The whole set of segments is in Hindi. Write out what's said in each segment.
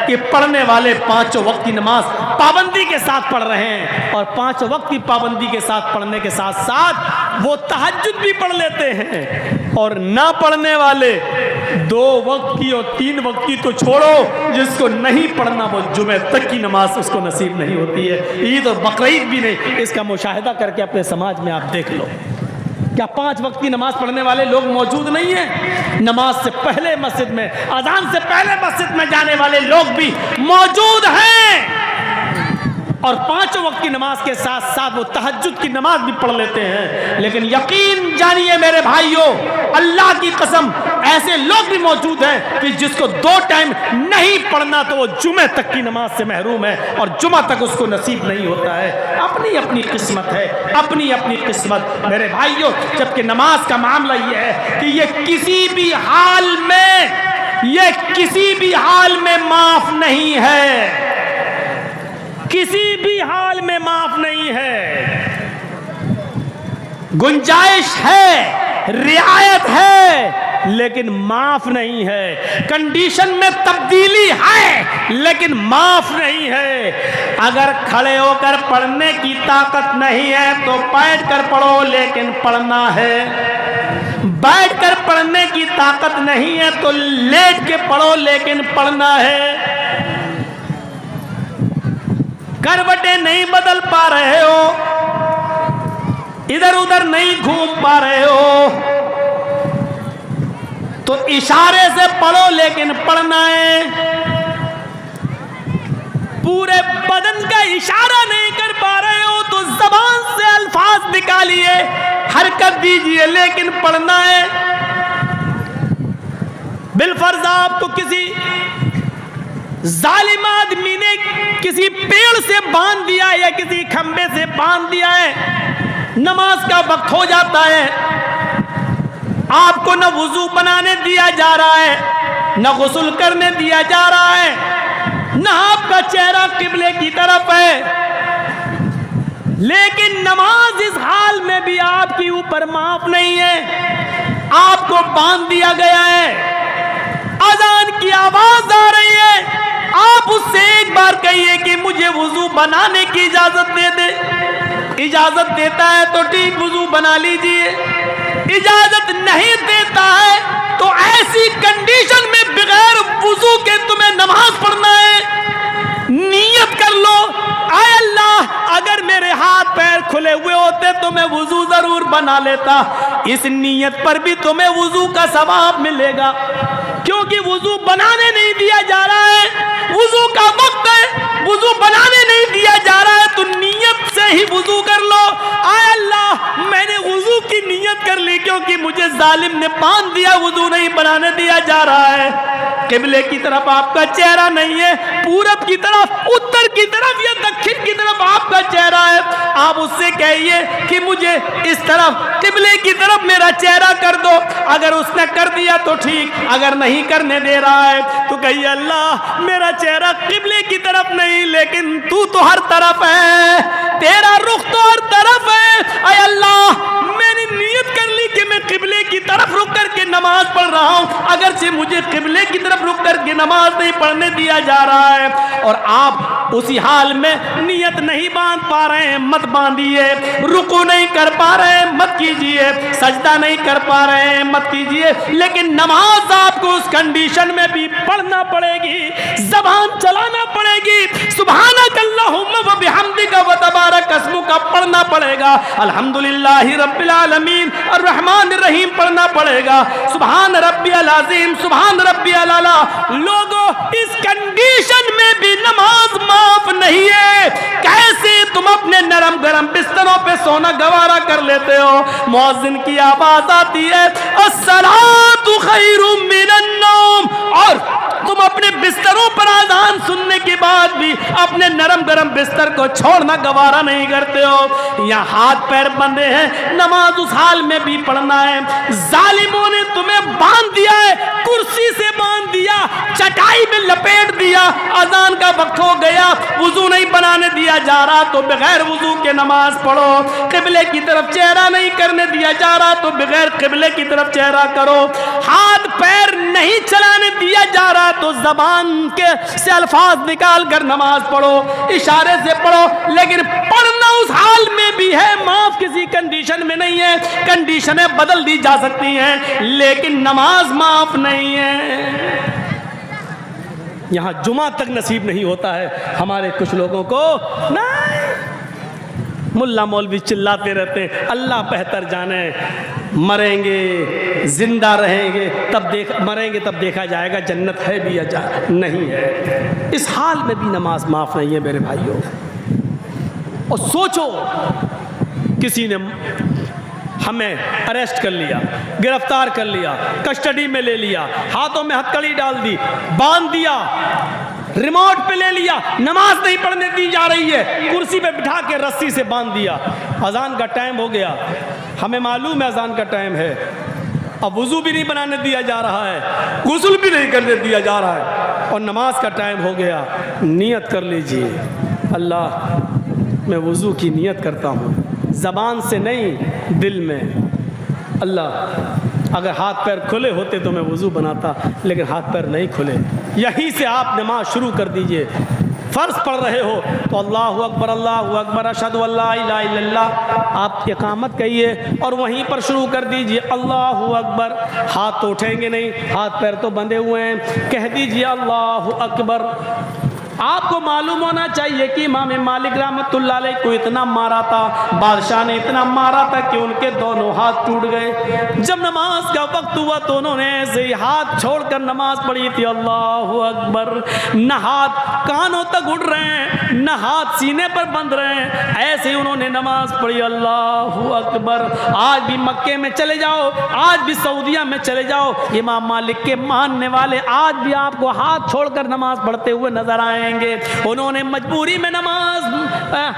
कि पढ़ने वाले पांचों वक्त की नमाज पाबंदी के साथ पढ़ रहे हैं, और पांचों वक्त की पाबंदी के साथ पढ़ने के साथ साथ वो तहज्जुद भी पढ़ लेते हैं। और ना पढ़ने वाले 2 वक्त की और 3 वक्त की तो छोड़ो, जिसको नहीं पढ़ना वो जुमे तक की नमाज उसको नसीब नहीं होती है। ईद और बकरीद भी नहीं। इसका मुशाहिदा करके अपने समाज में आप देख लो, क्या 5 वक्त की नमाज पढ़ने वाले लोग मौजूद नहीं हैं? नमाज से पहले मस्जिद में, अजान से पहले मस्जिद में जाने वाले लोग भी मौजूद हैं, और 5 वक्त की नमाज के साथ साथ वो तहज्जुद की नमाज भी पढ़ लेते हैं। लेकिन यकीन जानिए मेरे भाइयों, अल्लाह की कसम, ऐसे लोग भी मौजूद हैं कि जिसको 2 टाइम नहीं पढ़ना तो वो जुमे तक की नमाज से महरूम है, और जुमा तक उसको नसीब नहीं होता है। अपनी अपनी किस्मत है, अपनी अपनी किस्मत मेरे भाइयों। जबकि नमाज का मामला ये है कि ये किसी भी हाल में माफ नहीं है, किसी भी हाल में माफ नहीं है। गुंजाइश है, रियायत है, लेकिन माफ नहीं है। कंडीशन में तब्दीली है, लेकिन माफ नहीं है। अगर खड़े होकर पढ़ने की ताकत नहीं है तो बैठ कर पढ़ो, लेकिन पढ़ना है। बैठ कर पढ़ने की ताकत नहीं है तो लेट के पढ़ो, लेकिन पढ़ना है। करवटें नहीं बदल पा रहे हो, इधर उधर नहीं घूम पा रहे हो, तो इशारे से पढ़ो, लेकिन पढ़ना है। पूरे बदन का इशारा नहीं कर पा रहे हो तो जबान से अल्फाज निकालिए, हरकत दीजिए, लेकिन पढ़ना है। बिलफर्ज आपको किसी जालिम आदमी ने किसी पेड़ से बांध दिया या किसी खंबे से बांध दिया है, नमाज का वक्त हो जाता है, आपको न वुजू बनाने दिया जा रहा है, न गुस्ल करने दिया जा रहा है, न आपका चेहरा किबले की तरफ है, लेकिन नमाज इस हाल में भी आपके ऊपर माफ नहीं है। आपको बांध दिया गया है, अजान की आवाज आ रही है, आप उससे एक बार कहिए कि मुझे वुजू बनाने की इजाजत दे दे। इजाजत देता है तो ठीक, वुजू बना लीजिए। इजाजत नहीं देता है तो ऐसी कंडीशन में बगैर वुजू के तुम्हें नमाज पढ़ना है। नियत कर लो, आय अल्लाह, अगर मेरे हाथ पैर खुले हुए होते तो मैं वुजू जरूर बना लेता। इस नियत पर भी तुम्हें वुजू का सवाब मिलेगा, क्योंकि वुजू बनाने नहीं दिया जा रहा है। वुजू का वक्त है, वुजू बनाने नहीं दिया जा रहा है, तो नियत से ही वुजू कर लो। आय अल्लाह, मैंने वुजू की नियत कर ली, क्योंकि मुझे जालिम ने बांध दिया, वुजू नहीं बनाने दिया जा रहा है। किबले की तरफ आपका चेहरा नहीं है, पूरब की तरफ, उत्तर की तरफ या दक्षिण की तरफ आपका चेहरा है। आप उससे कहिए कि मुझे इस तरफ किबले की तरफ मेरा चेहरा कर दो। अगर उसने कर दिया तो ठीक, अगर नहीं करने दे रहा है तो कहिए अल्लाह, मेरा चेहरा किबले की तरफ नहीं, लेकिन तू तो हर तरफ है, तेरा रुख तो हर तरफ है। अय अल्लाह, मैंने नियत कर ली कि मैं किबले की तरफ रुक करके नमाज पढ़ रहा हूं, अगर से मुझे किबले की तरफ रुक करके नमाज नहीं पढ़ने दिया जा रहा है, और आप उसी हाल में नियत नहीं बांध पा रहे हैं, मत बांधिए। रुकू नहीं कर पा रहे हैं, मत कीजिए। सजदा नहीं कर पा रहे हैं, मत कीजिए। लेकिन नमाज आपको उस कंडीशन में भी पढ़ना पड़ेगी, जबान चलाना पड़ेगी। सुभानक अल्लाहुम्मा व बिहम्दिका व तबारक अस्मुका पढ़ना पड़ेगा। अल्हम्दुलिल्लाहि रब्बिल आलमीन अर्रहमानिर रहीम पढ़ना पड़ेगा। सुभान रब्बियल अज़ीम, सुभान रब्बियल आला। लोगों, इस कंडीशन में भी नमाज माफ नहीं है। कैसे तुम अपने नरम गरम बिस्तरों पे सोना गवारा कर लेते हो? मुअज्जिन की आवाज आती है, अस्सलातु खैरुम मिनन नौम, और तुम अपने बिस्तरों पर आज़ान सुनने के बाद भी अपने नरम गरम बिस्तर को छोड़ना गवारा नहीं करते हो। यहाँ हाथ पैर बंधे हैं, नमाज उस हाल में भी पढ़ना है। जालिमों ने तुम्हें बांध दिया है, कुर्सी से बांध दिया, चटाई में लपेट दिया। अजान का वक्त हो गया, वुजू नहीं बनाने दिया जा रहा तो बगैर वुजू के नमाज पढ़ो। किबले की तरफ चेहरा नहीं करने दिया जा रहा तो बगैर किबले की तरफ चेहरा करो। हाथ पैर नहीं चलाने दिया जा रहा तो जबान जबान के से अल्फाज निकाल कर नमाज पढ़ो, इशारे से पढ़ो, लेकिन पढ़ना उस हाल में भी है, माफ किसी कंडीशन में नहीं है। कंडीशनें बदल दी जा सकती हैं लेकिन नमाज माफ नहीं है। यहां जुमा तक नसीब नहीं होता है हमारे कुछ लोगों को। नहीं, मुल्ला मौलवी चिल्लाते रहते हैं, अल्लाह बेहतर जाने, मरेंगे जिंदा रहेंगे तब मरेंगे तब देखा जाएगा जन्नत है भी या नहीं है। इस हाल में भी नमाज माफ नहीं है मेरे भाइयों। और सोचो, किसी ने हमें अरेस्ट कर लिया, गिरफ्तार कर लिया, कस्टडी में ले लिया, हाथों में हथकड़ी डाल दी, बांध दिया, रिमोट पे ले लिया, नमाज नहीं पढ़ने दी जा रही है, कुर्सी पे बिठा के रस्सी से बांध दिया। अजान का टाइम हो गया, हमें मालूम है अजान का टाइम है, अब वुजू भी नहीं बनाने दिया जा रहा है, गुस्ल भी नहीं करने दिया जा रहा है और नमाज का टाइम हो गया। नियत कर लीजिए, अल्लाह मैं वुजू की नियत करता हूँ, ज़बान से नहीं दिल में। अल्लाह अगर हाथ पैर खुले होते तो मैं वुज़ू बनाता, लेकिन हाथ पैर नहीं खुले। यहीं से आप नमाज शुरू कर दीजिए। फ़र्ज़ पढ़ रहे हो तो अल्लाहु अकबर अशहदु अल्ला इलाहा इल्लल्लाह आप इक़ामत कहिए और वहीं पर शुरू कर दीजिए अल्लाहु अकबर। हाथ तो उठेंगे नहीं, हाथ पैर तो बंधे हुए हैं, कह दीजिए अल्लाहु अकबर। आपको मालूम होना चाहिए कि इमाम मालिक रहमतुल्लाह अलैह को इतना मारा था, बादशाह ने इतना मारा था कि उनके दोनों हाथ टूट गए। जब नमाज का वक्त हुआ तो उन्होंने ऐसे ही हाथ छोड़कर नमाज पढ़ी थी, अल्लाहु अकबर। न हाथ कानों तक उड़ रहे हैं, न हाथ सीने पर बंध रहे हैं, ऐसे ही उन्होंने नमाज पढ़ी, अल्लाहु अकबर। आज भी मक्के में चले जाओ, आज भी सऊदिया में चले जाओ, इमाम मालिक के मानने वाले आज भी आपको हाथ छोड़कर नमाज पढ़ते हुए नजर आएंगे। उन्होंने मजबूरी में नमाज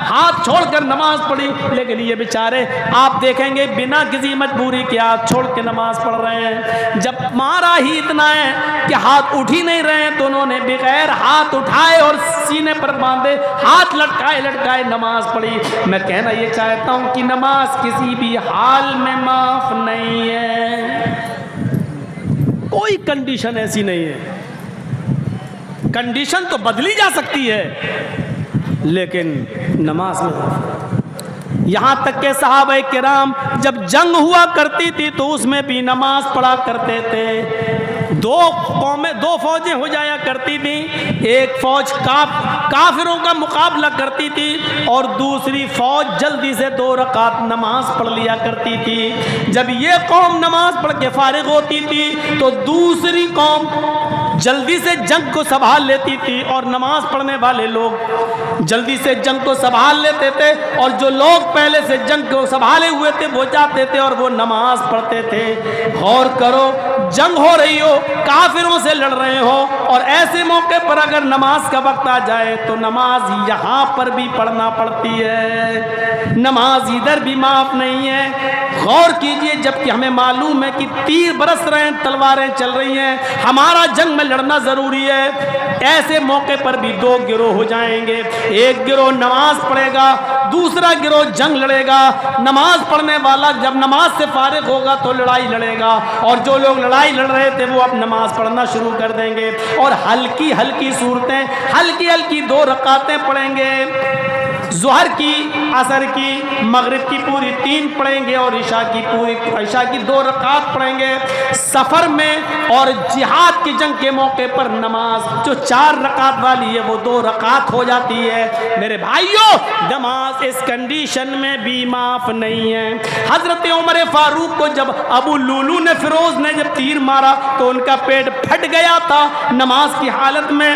हाथ छोड़कर नमाज पढ़ी, लेकिन ये बेचारे आप देखेंगे बिना किसी मजबूरी के हाथ छोड़ के नमाज पढ़ रहे हैं। जब मारा ही इतना है कि हाथ उठ ही नहीं रहे हैं तो उन्होंने बगैर हाथ उठाए और सीने पर बांधे हाथ लटकाए लटकाए नमाज पढ़ी। मैं कहना ये चाहता हूं कि नमाज किसी भी हाल में माफ नहीं है, कोई कंडीशन ऐसी नहीं है। कंडीशन तो बदली जा सकती है लेकिन नमाज में। यहाँ तक के सहाबा किराम जब जंग हुआ करती थी तो उसमें भी नमाज पढ़ा करते थे। दो फौजें हो जाया करती थी, एक फौज काफिरों का मुकाबला करती थी और दूसरी फौज जल्दी से 2 रकात नमाज पढ़ लिया करती थी। जब ये कौम नमाज पढ़ के फारिग होती थी तो दूसरी कौम जल्दी से जंग को संभाल लेती थी और नमाज पढ़ने वाले लोग जल्दी से जंग को संभाल लेते थे और जो लोग पहले से जंग को संभाले हुए थे वो जाते थे और वो नमाज पढ़ते थे। गौर करो, जंग हो रही हो, काफिरों से लड़ रहे हो और ऐसे मौके पर अगर नमाज का वक्त आ जाए तो नमाज यहाँ पर भी पढ़ना पड़ती है, नमाज इधर भी माफ नहीं है। गौर कीजिए, जबकि हमें मालूम है कि तीर बरस रहे हैं, तलवारें चल रही हैं, हमारा जंग में लड़ना जरूरी है। ऐसे मौके पर भी 2 गिरोह हो जाएंगे, एक गिरोह नमाज पढ़ेगा, दूसरा गिरोह जंग लड़ेगा। नमाज पढ़ने वाला जब नमाज से फारिग होगा तो लड़ाई लड़ेगा और जो लोग लड़ाई लड़ रहे थे वो अब नमाज पढ़ना शुरू कर देंगे और हल्की हल्की सूरतें, हल्की हल्की 2 रकातें पढ़ेंगे। ज़ोहर की, असर की, मगरिब की पूरी 3 पढ़ेंगे और ईशा की 2 रकात पढ़ेंगे। सफ़र में और जिहाद की जंग के मौके पर नमाज जो 4 रकात वाली है वो 2 रकात हो जाती है। मेरे भाइयों, नमाज इस कंडीशन में भी माफ नहीं है। हजरत उमर फारूक को जब अबू लुलू ने, फिरोज ने जब तीर मारा तो उनका पेट फट गया था नमाज की हालत में।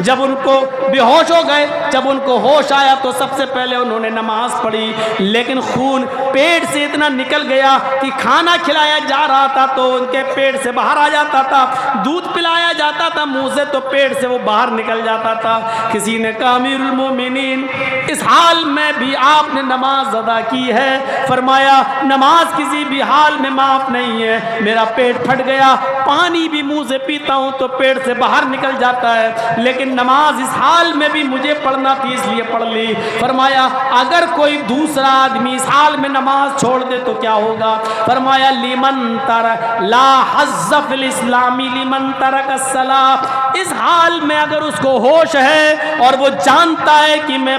जब उनको बेहोश हो गए, जब उनको होश आया तो सबसे पहले उन्होंने नमाज पढ़ी, लेकिन खून पेट से इतना निकल गया कि खाना खिलाया जा रहा था तो उनके पेट से बाहर आ जाता था, दूध पिलाया जाता था मुंह से तो पेट से वो बाहर निकल जाता था। किसी ने कहा अमीरुल मोमिनीन, इस हाल में भी आपने नमाज अदा की है। फरमाया नमाज किसी भी हाल में माफ नहीं है। मेरा पेट फट गया, पानी भी मुंह से पीता हूं तो पेट से बाहर निकल जाता है, लेकिन नमाज इस हाल में भी मुझे पढ़ना थी इसलिए पढ़ ली। फरमाया अगर कोई दूसरा आदमी इस हाल में नमाज छोड़ दे तो क्या होगा? फरमाया लिमन तरक ला हज़्ज़ फिल इस्लामी लिमन तरक अस्सलाह, इस हाल में अगर उसको होश है और वो जानता है कि मैं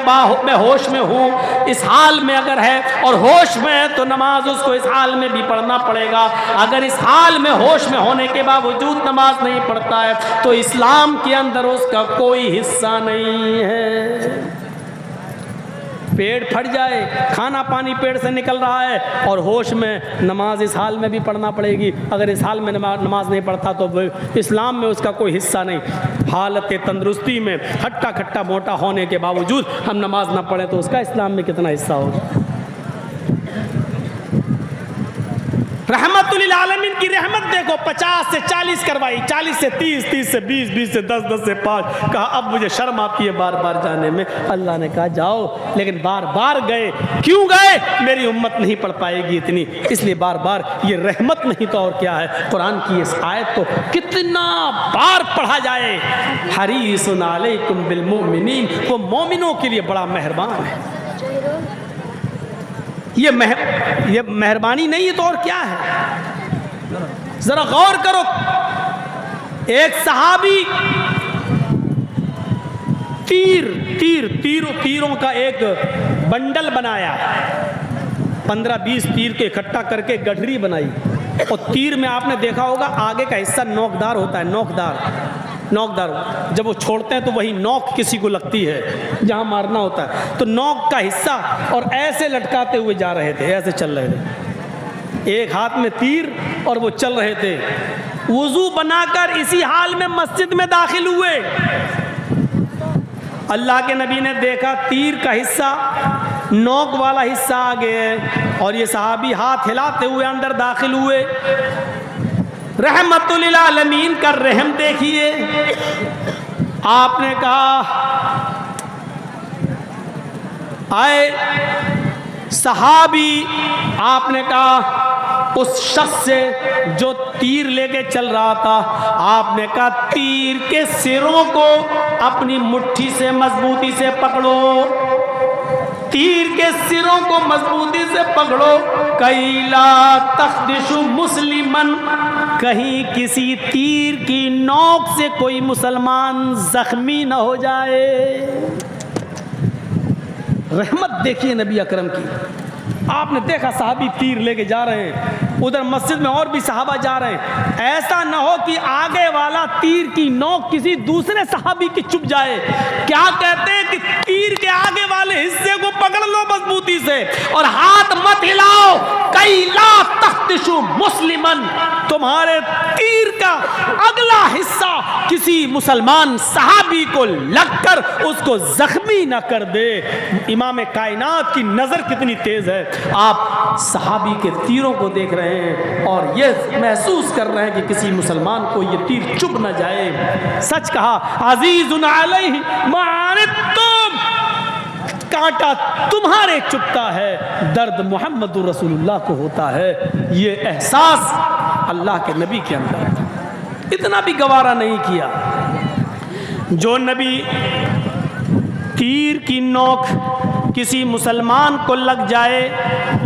होश में हूँ, इस हाल में अगर है और होश में है, तो नमाज उसको इस हाल में भी पढ़ना पड़ेगा। अगर इस हाल में होश में होने के बावजूद नमाज नहीं पढ़ता है तो इस्लाम के अंदर उसका कोई हिस्सा नहीं है। पेट फट जाए, खाना पानी पेट से निकल रहा है और होश में, नमाज इस हाल में भी पढ़ना पड़ेगी। अगर इस हाल में नमाज नहीं पढ़ता तो इस्लाम में उसका कोई हिस्सा नहीं। हालत तंदुरुस्ती में हट्टा खट्टा मोटा होने के बावजूद हम नमाज ना पढ़ें तो उसका इस्लाम में कितना हिस्सा होगा। रहमतुल आलमीन की रहमत देखो, 50 से 40 करवाई, 40 से 30, 30 से 20, 20 से 10, 10 से 5। कहा अब मुझे शर्म आती है बार बार जाने में। अल्लाह ने कहा जाओ, लेकिन बार बार गए। क्यों गए? मेरी उम्मत नहीं पढ़ पाएगी इतनी, इसलिए बार बार। ये रहमत नहीं तो और क्या है। कुरान की इस आयत को कितना बार पढ़ा जाए। हरीसुन अलैकुम बिल मोमिनीन, वो मोमिनों के लिए बड़ा मेहरबान है। ये मेहरबानी नहीं है तो और क्या है। जरा गौर करो, एक सहाबी तीरों का एक बंडल बनाया, 15-20 तीर के इकट्ठा करके गठरी बनाई। और तीर में आपने देखा होगा आगे का हिस्सा नोकदार होता है, नोकदार जब वो छोड़ते हैं तो वही नोक किसी को लगती है जहां मारना होता है, तो नोक का हिस्सा। और ऐसे लटकाते हुए जा रहे थे, ऐसे चल रहे थे, एक हाथ में तीर और वो चल रहे थे। वुजू बनाकर इसी हाल में मस्जिद में दाखिल हुए। अल्लाह के नबी ने देखा तीर का हिस्सा, नोक वाला हिस्सा आगे है, और ये सहाबी हाथ हिलाते हुए अंदर दाखिल हुए। रहमतुल आलमीन का रहम देखिए। आपने कहा आए सहाबी, आपने कहा उस शख्स से जो तीर लेके चल रहा था, आपने कहा तीर के सिरों को अपनी मुट्ठी से मजबूती से पकड़ो, तीर के सिरों को मजबूती से पकड़ो। कैला तख्दिशु मुस्लिमन, कहीं किसी तीर की नोक से कोई मुसलमान जख्मी न हो जाए। रहमत देखिए नबी अकरम की। आपने देखा साहबी तीर लेके जा रहे हैं, उधर मस्जिद में और भी सहाबा जा रहे हैं। ऐसा ना हो कि आगे वाला तीर की नोक किसी दूसरे सहाबी की चुभ जाए। क्या कहते हैं कि तीर के आगे वाले हिस्से को पकड़ लो मजबूती से और हाथ मत हिलाओ। कैला तख्तिशु मुस्लिमन, तुम्हारे तीर का अगला हिस्सा किसी मुसलमान सहाबी को लगकर उसको जख्मी ना कर दे। इमाम कायनात की नजर कितनी तेज है। आप सहाबी के तीरों को देख रहे हैं और ये महसूस कर रहे हैं कि किसी मुसलमान को ये तीर चुभ न जाए। सच कहा, अजीजुन अलैहि मा अनित्तुम, कांटा तुम्हारे चुभता है, दर्द मुहम्मदुर रसूलुल्लाह को होता है। ये एहसास अल्लाह के नबी के अंदर इतना भी गवारा नहीं किया। जो नबी तीर की नोक किसी मुसलमान को लग जाए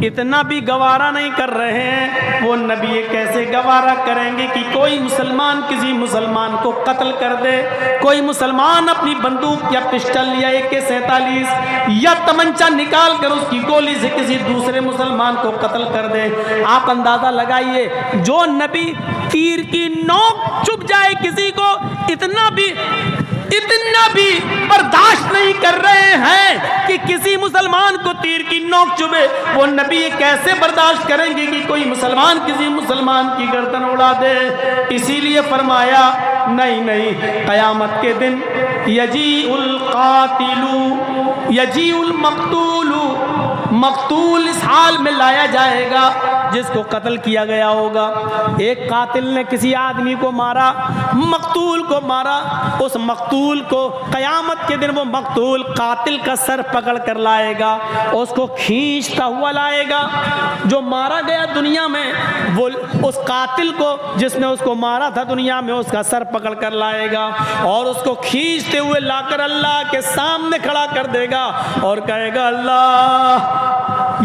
इतना भी गवारा नहीं कर रहे हैं, वो नबी ये कैसे गवारा करेंगे कि कोई मुसलमान किसी मुसलमान को कत्ल कर दे। कोई मुसलमान अपनी बंदूक या पिस्टल या AK-47 या तमंचा निकाल कर उसकी गोली से किसी दूसरे मुसलमान को कत्ल कर दे। आप अंदाजा लगाइए, जो नबी तीर की नोक चुभ जाए किसी को, इतना भी बर्दाश्त नहीं कर रहे हैं कि किसी मुसलमान को तीर की नोक चुभे। वो नबी ये कैसे बर्दाश्त करेंगे कि कोई मुसलमान किसी मुसलमान की गर्दन उड़ा दे। इसीलिए फरमाया नहीं, क़यामत के दिन यजीउल कातिलु यजीउल मक़तूलु, मक़तूल इस हाल में लाया जाएगा जिसको कत्ल किया गया होगा। एक कातिल ने किसी आदमी को मारा, मक़तूल को मारा, उस मक़तूल को क़यामत के दिन वो मक़तूल कातिल का सर पकड़ कर लाएगा, उसको खींचता हुआ लाएगा। जो मारा गया दुनिया में, वो उस कातिल को जिसने उसको मारा था दुनिया में, उसका सर पकड़ कर लाएगा और उसको खींचते हुए लाकर अल्लाह के सामने खड़ा कर देगा और कहेगा, अल्लाह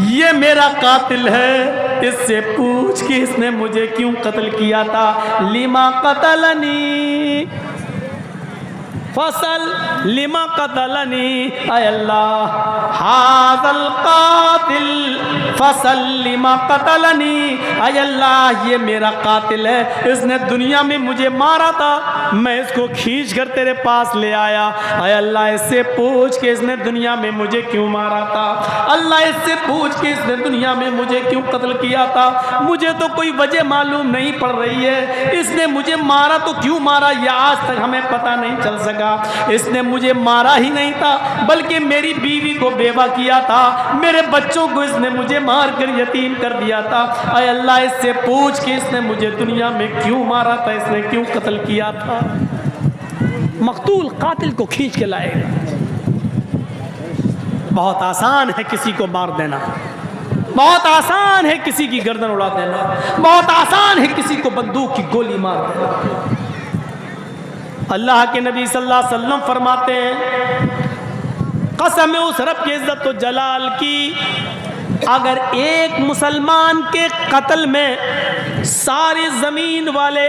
ये मेरा कातिल है, इससे पूछ कि इसने मुझे क्यों कत्ल किया था। लिमा कतलनी, फसल लिमा कतलनी अय अल्लाह हाज़ल कातिल फसल लिमा कतलनी अय अल्लाह ये मेरा कातिल है, इसने दुनिया में मुझे मारा था, मैं इसको खींच कर तेरे पास ले आया। अय अल्लाह इससे पूछ के इसने दुनिया में मुझे क्यों मारा था, अल्लाह इससे पूछ के इसने दुनिया में मुझे क्यों कत्ल किया था, मुझे तो कोई वजह मालूम नहीं पड़ रही है, इसने मुझे मारा तो क्यों मारा यह आज तक हमें पता नहीं चल सका। इसने मुझे मारा ही नहीं था बल्कि मेरी बीवी को बेवा किया था, मेरे बच्चों को इसने मुझे मार कर यतीम कर दिया था। अय अल्लाह इससे पूछ के इसने मुझे दुनिया में क्यों मारा था, इसने क्यों कत्ल किया था। मकतूल कातिल को खींच के लाएगा। बहुत आसान है किसी को मार देना, बहुत आसान है किसी की गर्दन उड़ा देना, बहुत आसान है किसी को बंदूक की गोली मार देना। अल्लाह के नबी सल्लल्लाहु अलैहि वसल्लम फरमाते हैं, कसम है उस रब की इज्जत व जलाल की, अगर एक मुसलमान के कत्ल में सारी ज़मीन वाले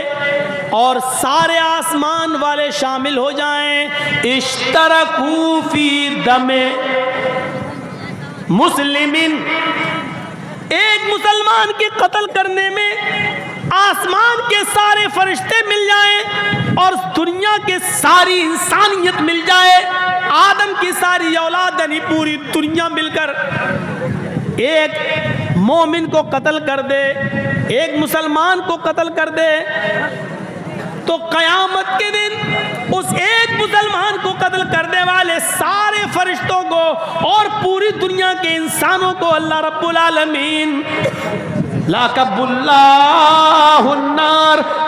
और सारे आसमान वाले शामिल हो जाएं, इश्तरकू फी दमे मुस्लिमिन, एक मुसलमान के कत्ल करने में आसमान के सारे फरिश्ते मिल जाएं और दुनिया के सारी इंसानियत मिल जाए, आदम की सारी औलाद यानी पूरी दुनिया मिलकर एक मोमिन को कत्ल कर दे, एक मुसलमान को कत्ल कर दे, तो क़यामत के दिन उस एक मुसलमान को कत्ल करने वाले सारे फरिश्तों को और पूरी दुनिया के इंसानों को अल्लाह रब्बुल आलमीन लाकबुल्लाहुन्नार,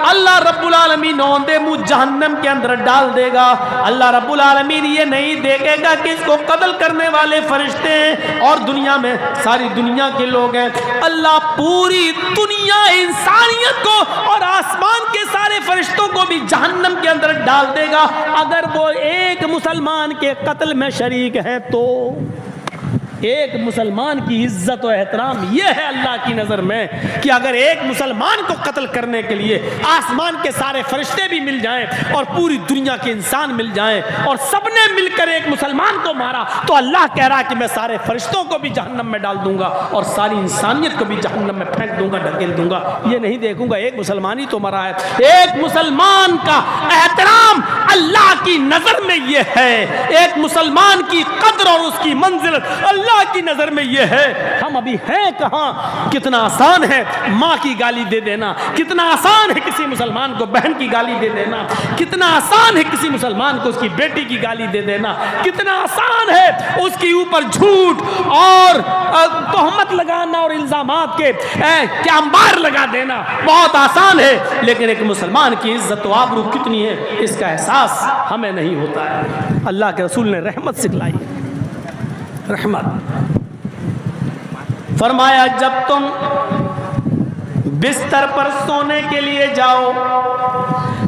अल्लाह रब्बुल आलमीन औंधे मुँह जहन्नम के अंदर डाल देगा। अल्लाह रब्बुल आलमीन ये नहीं देखेगा कि इसको कत्ल करने वाले फरिश्ते हैं और दुनिया में सारी दुनिया के लोग हैं, अल्लाह पूरी दुनिया इंसानियत को और आसमान के सारे फरिश्तों को भी जहन्नम के अंदर डाल देगा अगर वो एक मुसलमान के कत्ल में शरीक है। तो एक मुसलमान की इज्जत और एहतराम यह है अल्लाह की नज़र में कि अगर एक मुसलमान को कत्ल करने के लिए आसमान के सारे फरिश्ते भी मिल जाएं और पूरी दुनिया के इंसान मिल जाएं और सबने मिलकर एक मुसलमान को मारा, तो अल्लाह कह रहा है कि मैं सारे फरिश्तों को भी जहन्नम में डाल दूंगा और सारी इंसानियत को भी जहन्नम में फेंक दूंगा, ढकेल दूंगा। ये नहीं देखूंगा एक मुसलमान ही तो मरा है। एक मुसलमान का एहतराम अल्लाह की नज़र में यह है, एक मुसलमान की कद्र और उसकी मंजिलत अल्लाह की नजर में यह है। हम अभी हैं कहां। कितना आसान है माँ की गाली दे देना, कितना आसान है किसी मुसलमान को बहन की गाली दे देना, कितना आसान है किसी मुसलमान को उसकी बेटी की गाली दे देना, कितना आसान है उसके ऊपर झूठ और तोहमत लगाना और इल्जामात के क्या अंबार लगा देना, बहुत आसान है। लेकिन एक मुसलमान की इज्जत व आबरू कितनी है इसका एहसास हमें नहीं होता है। अल्लाह के रसूल ने रहमत सिखलाई, रहमत फरमाया, जब तुम बिस्तर पर सोने के लिए जाओ,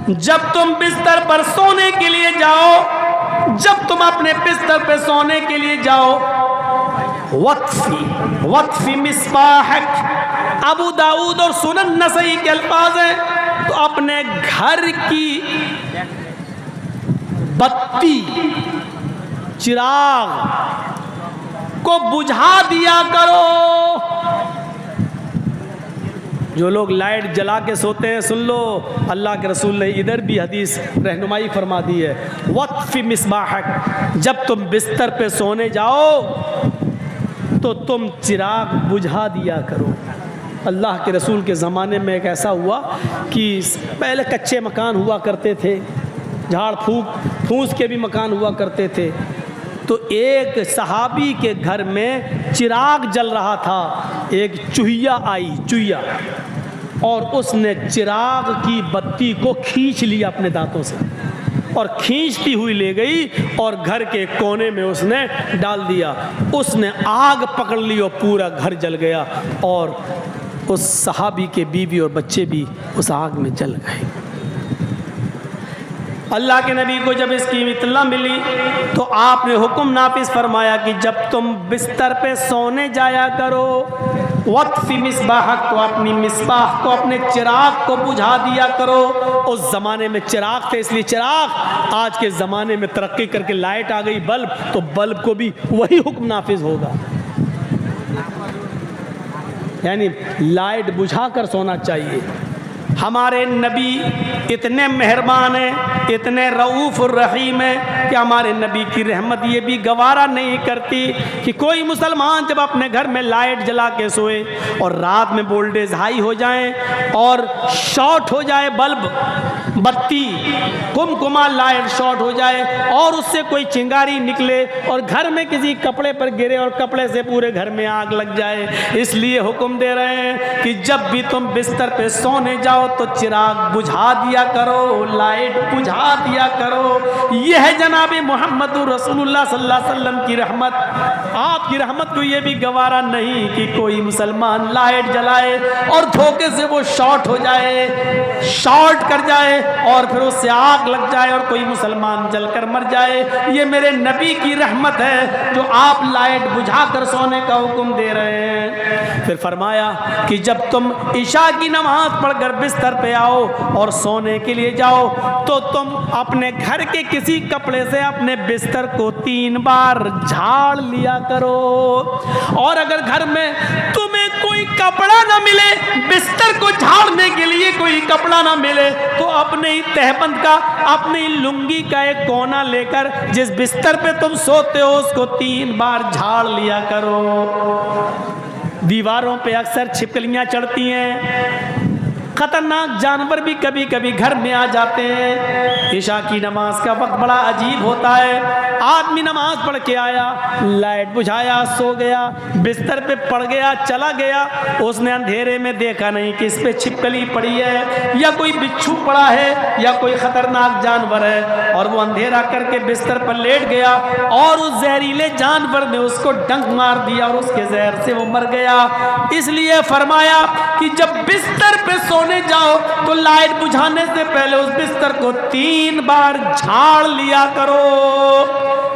जब तुम बिस्तर पर सोने के लिए जाओ, जब तुम अपने बिस्तर पर सोने के लिए जाओ, वत्फी मिस्बाहक, अबू दाऊद और सुनन नसई के अल्फाज हैं, तो अपने घर की बत्ती चिराग को बुझा दिया करो। जो लोग लाइट जला के सोते हैं सुन लो, अल्लाह के रसूल ने इधर भी हदीस रहनुमाई फरमा दी है, वत्फी मिस्बाहक, जब तुम बिस्तर पे सोने जाओ तो तुम चिराग बुझा दिया करो। अल्लाह के रसूल के ज़माने में एक ऐसा हुआ कि पहले कच्चे मकान हुआ करते थे, झाड़ फूस के भी मकान हुआ करते थे, तो एक सहाबी के घर में चिराग जल रहा था, एक चूहिया आई, चूहिया, और उसने चिराग की बत्ती को खींच लिया अपने दांतों से और खींचती हुई ले गई और घर के कोने में उसने डाल दिया। उसने आग पकड़ ली और पूरा घर जल गया और उस सहाबी के बीवी और बच्चे भी उस आग में जल गए। अल्लाह के नबी को जब इसकी इत्तला मिली तो आपने हुक्म नाफिज फरमाया कि जब तुम बिस्तर पे सोने जाया करो, वत्फी मिसबाहक को, अपनी मिसबाह को, अपने चिराग को बुझा दिया करो। उस ज़माने में चिराग थे, इसलिए चिराग, आज के ज़माने में तरक्की करके लाइट आ गई, बल्ब, तो बल्ब को भी वही हुक्म नाफिज होगा, यानी लाइट बुझा कर सोना चाहिए। हमारे नबी इतने मेहरबान हैं, इतने रऊफ़ और रहीम हैं कि हमारे नबी की रहमत ये भी गवारा नहीं करती कि कोई मुसलमान जब अपने घर में लाइट जला के सोए और रात में वोल्टेज हाई हो जाए और शॉर्ट हो जाए बल्ब, बत्ती, कुमकुमा लाइट शॉर्ट हो जाए और उससे कोई चिंगारी निकले और घर में किसी कपड़े पर गिरे और कपड़े से पूरे घर में आग लग जाए। इसलिए हुक्म दे रहे हैं कि जब भी तुम बिस्तर पे सोने जाओ तो चिराग बुझा दिया करो, लाइट बुझा दिया करो। यह है जनाब मोहम्मद रसूलुल्लाह सल्लल्लाहु अलैहि वसल्लम की रहमत। आपकी रहमत को यह भी गवारा नहीं कि कोई मुसलमान लाइट जलाए और धोखे से वो शॉर्ट हो जाए, शॉर्ट कर जाए और फिर उससे आग लग जाए और कोई मुसलमान जलकर मर जाए। ये मेरे नबी की रहमत है जो आप लाइट बुझाकर सोने का हुक्म दे रहे हैं। फिर फरमाया कि जब तुम इशा की नमाज पढ़कर बिस्तर पे आओ और सोने के लिए जाओ तो तुम अपने घर के किसी कपड़े से अपने बिस्तर को 3 बार झाड़ लिया करो। और अगर घर में तुम्हें कोई कपड़ा ना मिले, बिस्तर को झाड़ने के लिए कोई कपड़ा ना मिले, तो अपने ही तहबंद का, अपनी लुंगी का एक कोना लेकर जिस बिस्तर पे तुम सोते हो उसको 3 बार झाड़ लिया करो। दीवारों पे अक्सर छिपकलियां चढ़ती हैं, खतरनाक जानवर भी कभी कभी घर में आ जाते हैं। इशा की नमाज का वक्त बड़ा अजीब होता है। आदमी नमाज पढ़ के आया, लाइट बुझाया, सो गया, बिस्तर पे पड़ गया, चला गया, उसने अंधेरे में देखा नहीं कि इस पे छिपकली पड़ी है या कोई बिच्छू पड़ा है या कोई खतरनाक जानवर है, और वो अंधेरा करके बिस्तर पर लेट गया और उस जहरीले जानवर ने उसको डंक मार दिया और उसके जहर से वो मर गया। इसलिए फरमाया कि जब बिस्तर पे सोने जाओ तो लाइट बुझाने से पहले उस बिस्तर को 3 बार झाड़ लिया करो,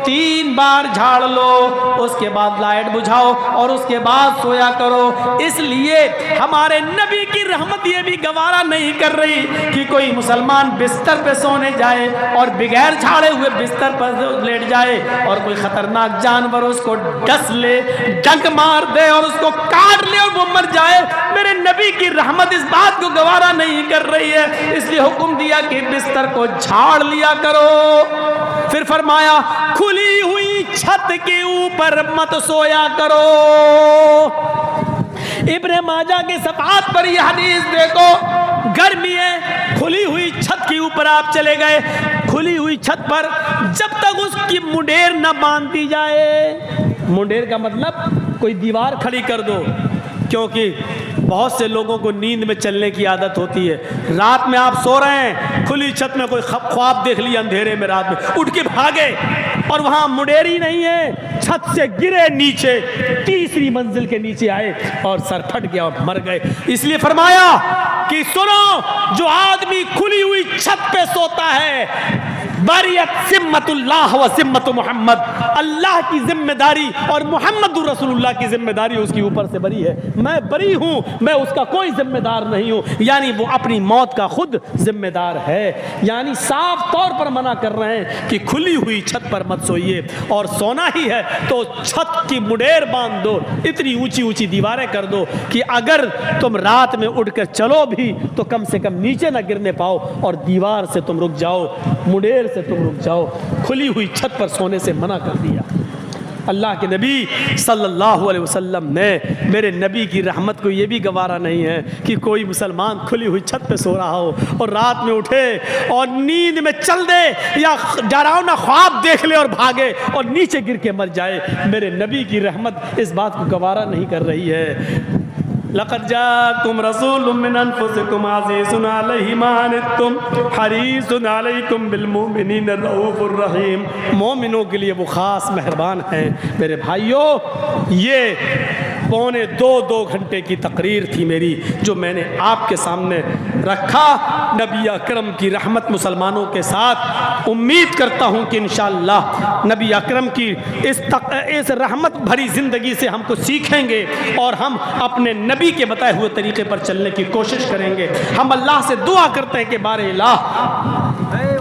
3 बार झाड़ लो, उसके बाद लाइट बुझाओ और उसके बाद सोया करो। इसलिए हमारे नबी की रहमत ये भी गवारा नहीं कर रही कि कोई मुसलमान बिस्तर पे सोने जाए और बगैर झाड़े हुए बिस्तर पर लेट जाए और कोई खतरनाक जानवर उसको डस ले, डंक मार दे और उसको काट ले और वो मर जाए। मेरे नबी की रहमत इस बात को गवारा नहीं कर रही है, इसलिए हुक्म दिया कि बिस्तर को झाड़ लिया करो। फिर फरमाया खुली हुई छत के ऊपर मत सोया करो। इब्ने माजा के सफात पर यह हदीस देखो, गर्मी है, खुली हुई छत के ऊपर आप चले गए, खुली हुई छत पर जब तक उसकी मुंडेर न बांध दी जाए, मुंडेर का मतलब कोई दीवार खड़ी कर दो, क्योंकि बहुत से लोगों को नींद में चलने की आदत होती है। रात में आप सो रहे हैं, खुली छत में कोई ख्वाब देख लिया अंधेरे में, रात में उठ के भागे और वहां मुंडेरी नहीं है, छत से गिरे नीचे, 3री मंजिल के नीचे आए और सर फट गया और मर गए। इसलिए फरमाया कि सुनो, जो आदमी खुली हुई छत पे सोता है, बरियत जिम्मतुल्लाह व जिम्मत मोहम्मद, अल्लाह की जिम्मेदारी और मोहम्मद रसूलुल्लाह की जिम्मेदारी उसके ऊपर से बरी है। मैं बरी हूं, मैं उसका कोई जिम्मेदार नहीं हूं, यानी वो अपनी मौत का खुद जिम्मेदार है। यानी साफ तौर पर मना कर रहे हैं कि खुली हुई छत पर मत सोइए, और सोना ही है तो छत की मुडेर बांध दो, इतनी ऊंची ऊंची दीवारें कर दो कि अगर तुम रात में उठकर चलो भी तो कम से कम नीचे ना गिरने पाओ और दीवार से तुम रुक जाओ, मुडेर से तुम रुक जाओ। खुली हुई छत पर सोने से मना कर दिया। अल्लाह के नबी सल्लल्लाहु अलैहि वसल्लम ने, मेरे नबी की रहमत को ये भी गवारा नहीं है कि कोई मुसलमान खुली हुई छत पे सो रहा हो और रात में उठे और नींद में चल दे या डरावना ख्वाब देख ले और भागे और नीचे गिर के मर जाए। मेरे नबी की रहमत इस बात को गवारा नहीं कर रही है। लक़द जाअकुम रसूलुम मिन अनफुसिकुम अज़ीज़ुन अलैहि मा अनित्तुम हरीसुन अलैकुम बिल मुमिनीना रऊफ़ुर रहीम। मोमिनों के लिए वो ख़ास मेहरबान हैं। मेरे भाइयों, ये पौने 2 घंटे की तकरीर थी मेरी, जो मैंने आपके सामने रखा। नबी अकरम की रहमत मुसलमानों के साथ। उम्मीद करता हूँ कि इंशाअल्लाह नबी अकरम की इस रहमत भरी ज़िंदगी से हमको सीखेंगे और हम अपने नबी के बताए हुए तरीके पर चलने की कोशिश करेंगे। हम अल्लाह से दुआ करते हैं कि बारे इलाह,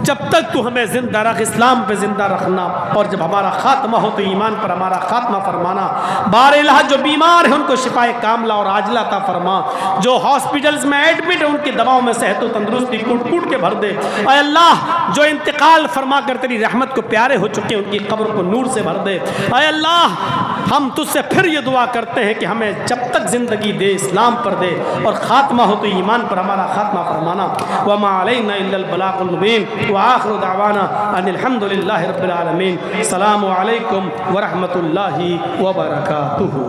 जब तक तू हमें जिंदा रख, इस्लाम पे जिंदा रखना, और जब हमारा खात्मा हो तो ईमान पर हमारा खात्मा फरमाना। बारे इलाह, जो बीमार है उनको शिफाए कामला और आजला अता फरमा। जो हॉस्पिटल्स में एडमिट है उनकी दवाओं में सेहत और तंदुरुस्ती कूट कूट के भर दे। ऐ अल्लाह, जो इंतकाल फरमा कर तेरी रहमत को प्यारे हो चुके हैं उनकी कब्र को नूर से भर दे। ऐ अल्लाह, हम तुझसे फिर ये दुआ करते हैं कि हमें जब तक जिंदगी दे इस्लाम पर दे, और खात्मा हो तो ईमान पर हमारा खात्मा फरमाना। वमा अलैना इल्लल बलागुल मुबीन व आखिरु दावाना अनिल हम्दुलिल्लाहि रब्बिल आलमीन। अस्सलामु अलैकुम व रहमतुल्लाहि व बरकातुहू।